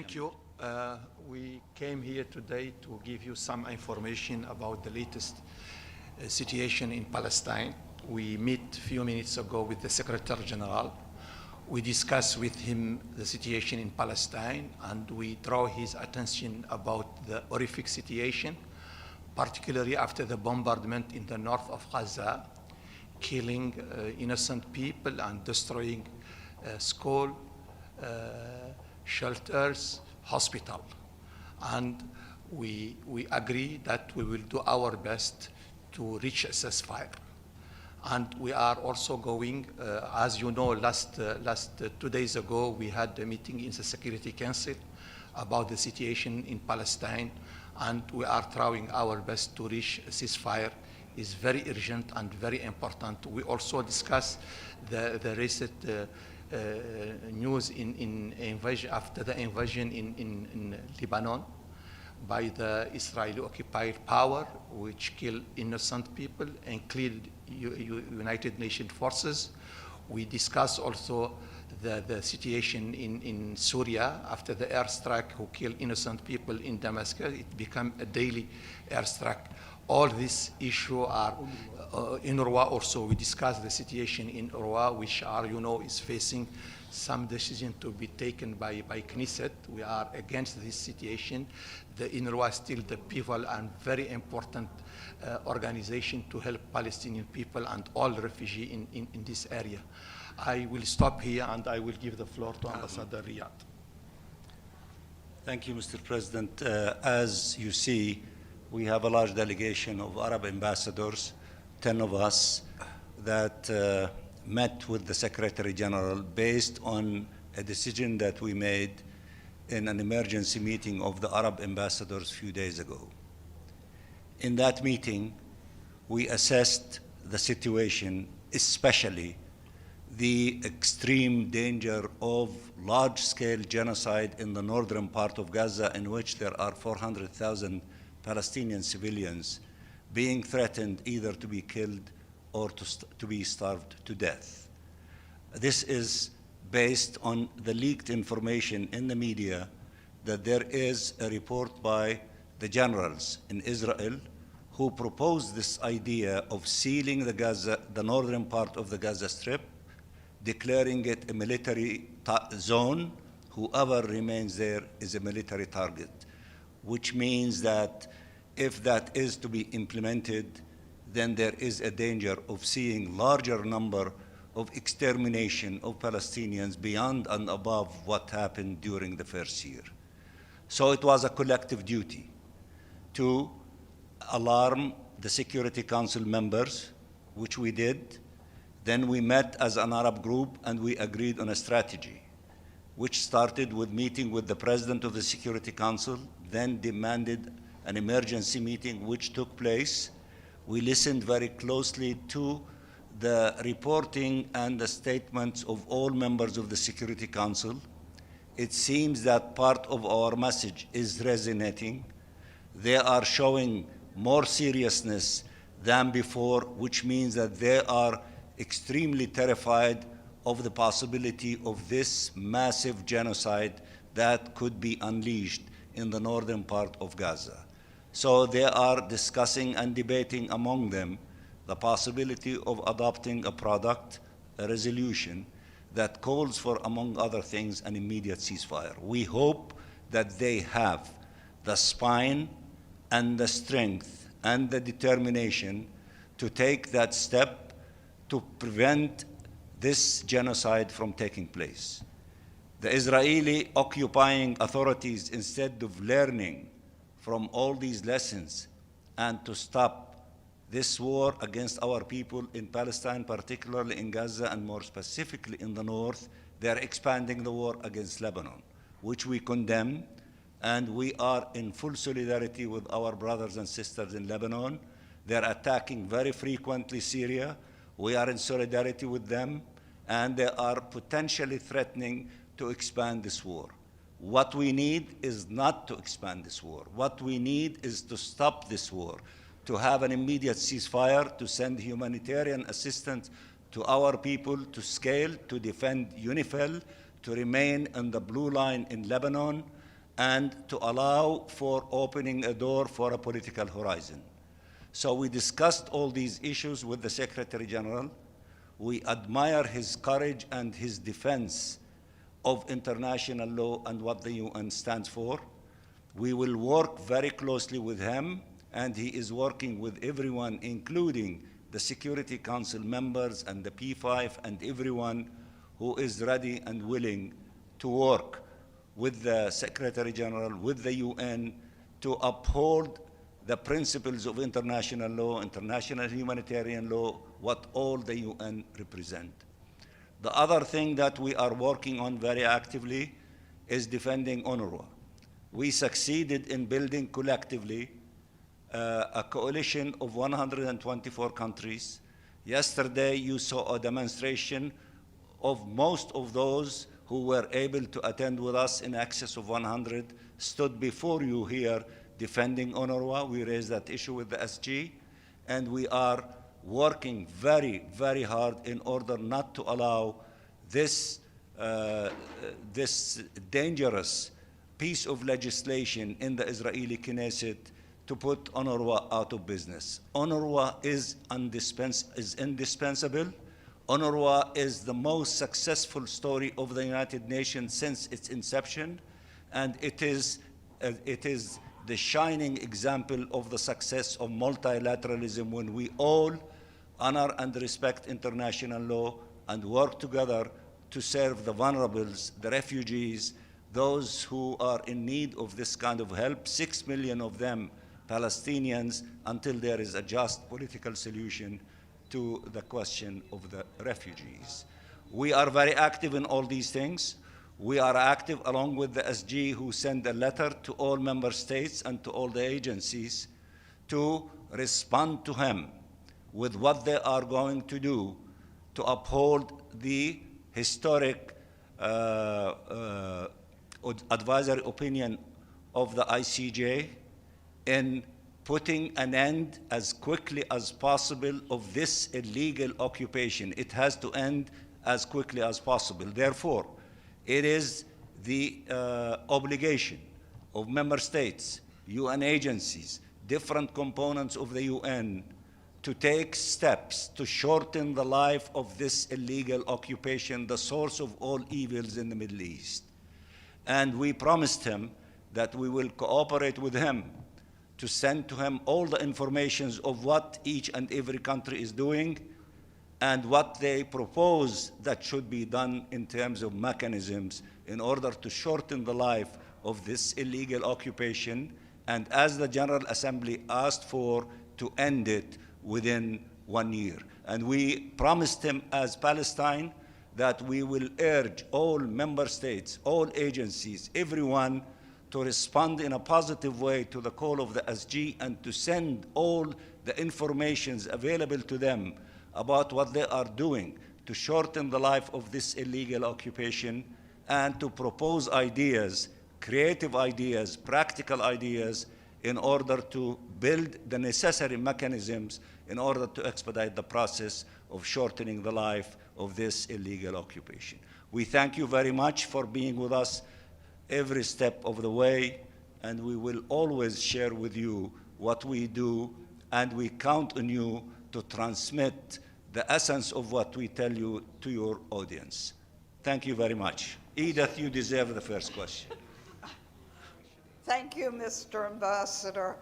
Thank you. We came here today to give you some information about the latest situation in Palestine. We met a few minutes ago with the Secretary General. We discussed with him the situation in Palestine, and we draw his attention about the horrific situation, particularly after the bombardment in the north of Gaza, killing innocent people and destroying schools, shelters, hospital. And we agree that we will do our best to reach a ceasefire. And we are also going, as you know, last 2 days ago, we had a meeting in the Security Council about the situation in Palestine, and we are trying our best to reach a ceasefire. Is very urgent and very important. We also discussed the recent news in invasion, after the invasion in Lebanon by the Israeli occupied power, which killed innocent people, including United Nations forces. We discussed also the situation in Syria after the airstrike who killed innocent people in Damascus. It became a daily airstrike. All these issues are UNRWA also. We discussed the situation in UNRWA, which are, is facing some decision to be taken by Knesset. We are against this situation. The UNRWA is still the pivotal and very important organization to help Palestinian people and all refugees in this area. I will stop here and I will give the floor to Ambassador Riyad. Thank you, Mr. President. As you see, we have a large delegation of Arab ambassadors, 10 of us, that met with the Secretary General based on a decision that we made in an emergency meeting of the Arab ambassadors a few days ago. In that meeting, we assessed the situation, especially the extreme danger of large-scale genocide in the northern part of Gaza, in which there are 400,000 Palestinian civilians being threatened either to be killed or to be starved to death. This is based on the leaked information in the media that there is a report by the generals in Israel who proposed this idea of sealing the northern part of the Gaza Strip, declaring it a military zone. Whoever remains there is a military target, which means that if that is to be implemented, then there is a danger of seeing larger number of extermination of Palestinians beyond and above what happened during the first year. So it was a collective duty to alarm the Security Council members, which we did. Then we met as an Arab group and we agreed on a strategy, which started with meeting with the President of the Security Council, then demanded an emergency meeting which took place. We listened very closely to the reporting and the statements of all members of the Security Council. It seems that part of our message is resonating. They are showing more seriousness than before, which means that they are extremely terrified of the possibility of this massive genocide that could be unleashed in the northern part of Gaza. So they are discussing and debating among them the possibility of adopting a resolution that calls for, among other things, an immediate ceasefire. We hope that they have the spine and the strength and the determination to take that step to prevent this genocide from taking place. The Israeli occupying authorities, instead of learning from all these lessons and to stop this war against our people in Palestine, particularly in Gaza and more specifically in the north, they're expanding the war against Lebanon, which we condemn, and we are in full solidarity with our brothers and sisters in Lebanon. They're attacking very frequently Syria. We are in solidarity with them, and they are potentially threatening to expand this war. What we need is not to expand this war. What we need is to stop this war, to have an immediate ceasefire, to send humanitarian assistance to our people, to scale, to defend UNIFIL, to remain on the blue line in Lebanon, and to allow for opening a door for a political horizon. So we discussed all these issues with the Secretary General. We admire his courage and his defense of international law and what the UN stands for. We will work very closely with him, and he is working with everyone, including the Security Council members and the P5 and everyone who is ready and willing to work with the Secretary General, with the UN, to uphold the principles of international law, international humanitarian law, what all the UN represent. The other thing that we are working on very actively is defending UNRWA. We succeeded in building collectively a coalition of 124 countries. Yesterday, you saw a demonstration of most of those who were able to attend with us, in excess of 100, stood before you here defending UNRWA. We raised that issue with the SG, and we are working very, very hard in order not to allow this dangerous piece of legislation in the Israeli Knesset to put UNRWA out of business. UNRWA is indispensable. UNRWA is the most successful story of the United Nations since its inception, and it is the shining example of the success of multilateralism when we all honor and respect international law and work together to serve the vulnerables, the refugees, those who are in need of this kind of help, 6 million of them Palestinians, until there is a just political solution to the question of the refugees. We are very active in all these things. We are active along with the SG, who sent a letter to all member states and to all the agencies to respond to him with what they are going to do to uphold the historic advisory opinion of the ICJ in putting an end as quickly as possible of this illegal occupation. It has to end as quickly as possible. Therefore, it is the obligation of member states, UN agencies, different components of the UN to take steps to shorten the life of this illegal occupation, the source of all evils in the Middle East. And we promised him that we will cooperate with him to send to him all the information of what each and every country is doing and what they propose that should be done in terms of mechanisms in order to shorten the life of this illegal occupation, and as the General Assembly asked for, to end it within 1 year. And we promised him as Palestine that we will urge all member states, all agencies, everyone to respond in a positive way to the call of the SG and to send all the information available to them about what they are doing to shorten the life of this illegal occupation and to propose ideas, creative ideas, practical ideas in order to build the necessary mechanisms in order to expedite the process of shortening the life of this illegal occupation. We thank you very much for being with us every step of the way, and we will always share with you what we do, and we count on you to transmit the essence of what we tell you to your audience. Thank you very much. Edith, you deserve the first question. Thank you, Mr. Ambassador.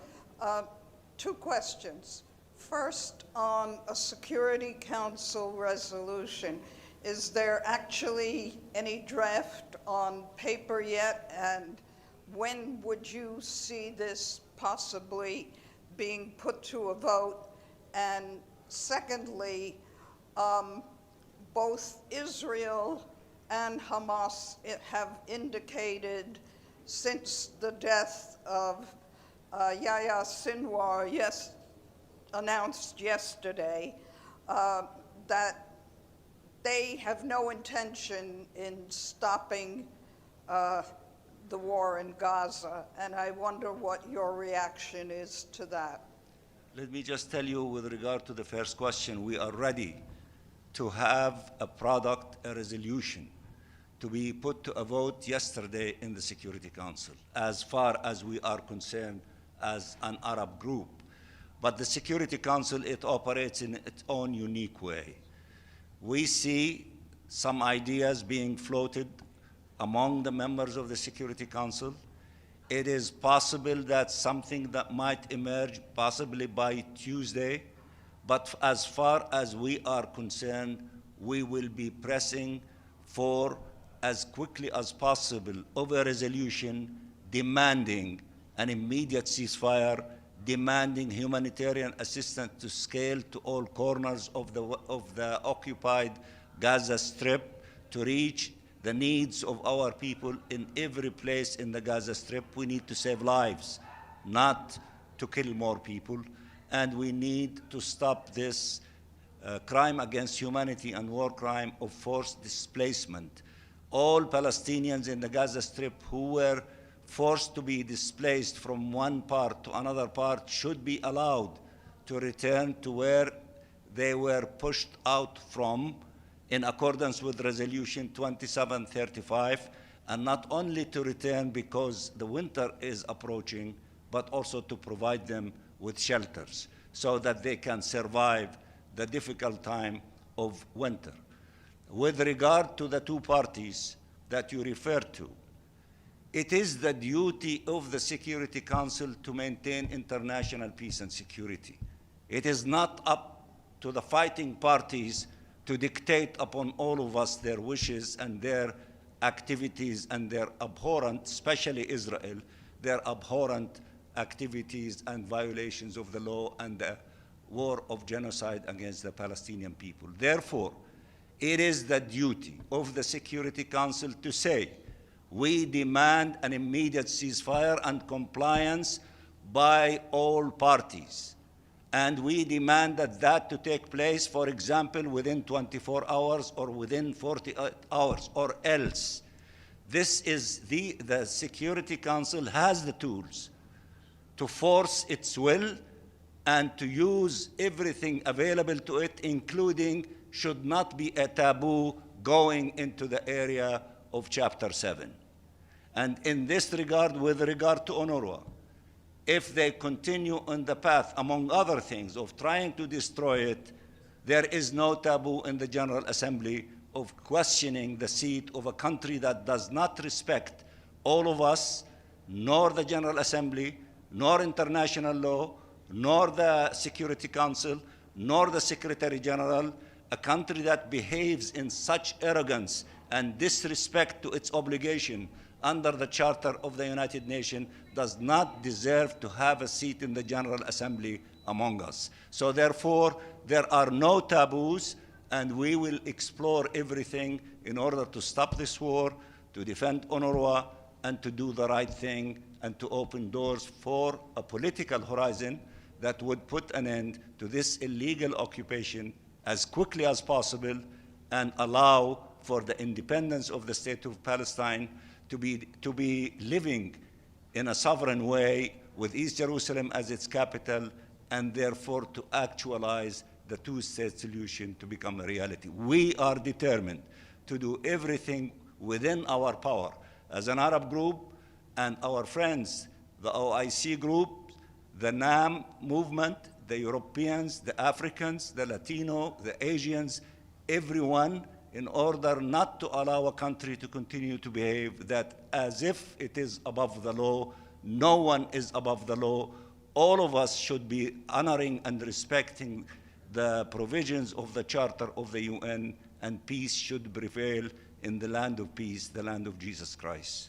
2 questions. First, on a Security Council resolution, is there actually any draft on paper yet? And when would you see this possibly being put to a vote? And secondly, both Israel and Hamas have indicated since the death of Yahya Sinwar announced yesterday that they have no intention in stopping the war in Gaza, and I wonder what your reaction is to that. Let me just tell you with regard to the first question, we are ready to have a product, a resolution, to be put to a vote yesterday in the Security Council, as far as we are concerned as an Arab group. But the Security Council, it operates in its own unique way. We see some ideas being floated among the members of the Security Council. It is possible that something that might emerge possibly by Tuesday, but as far as we are concerned, we will be pressing for, as quickly as possible, of a resolution demanding an immediate ceasefire, demanding humanitarian assistance to scale to all corners of the occupied Gaza Strip to reach the needs of our people in every place in the Gaza Strip. We need to save lives, not to kill more people. And we need to stop this crime against humanity and war crime of forced displacement. All Palestinians in the Gaza Strip who were forced to be displaced from one part to another part should be allowed to return to where they were pushed out from in accordance with Resolution 2735, and not only to return because the winter is approaching, but also to provide them with shelters so that they can survive the difficult time of winter. With regard to the two parties that you referred to, it is the duty of the Security Council to maintain international peace and security. It is not up to the fighting parties to dictate upon all of us their wishes and their activities and their abhorrent, especially Israel, their abhorrent activities and violations of the law and the war of genocide against the Palestinian people. Therefore, it is the duty of the Security Council to say, we demand an immediate ceasefire and compliance by all parties. And we demand that to take place, for example, within 24 hours or within 48 hours, or else. This is the Security Council has the tools to force its will and to use everything available to it, including, should not be a taboo, going into the area of Chapter 7. And in this regard, with regard to UNRWA, if they continue on the path, among other things, of trying to destroy it, there is no taboo in the General Assembly of questioning the seat of a country that does not respect all of us, nor the General Assembly, nor international law, nor the Security Council, nor the Secretary General. A country that behaves in such arrogance and disrespect to its obligation under the Charter of the United Nations does not deserve to have a seat in the General Assembly among us. So therefore, there are no taboos, and we will explore everything in order to stop this war, to defend UNRWA, and to do the right thing, and to open doors for a political horizon that would put an end to this illegal occupation as quickly as possible and allow for the independence of the State of Palestine to be living in a sovereign way with East Jerusalem as its capital, and therefore to actualize the two-state solution to become a reality. We are determined to do everything within our power as an Arab group, and our friends, the OIC group, the NAM movement, the Europeans, the Africans, the Latino, the Asians, everyone, in order not to allow a country to continue to behave that as if it is above the law. No one is above the law. All of us should be honoring and respecting the provisions of the Charter of the UN, and peace should prevail in the land of peace, the land of Jesus Christ.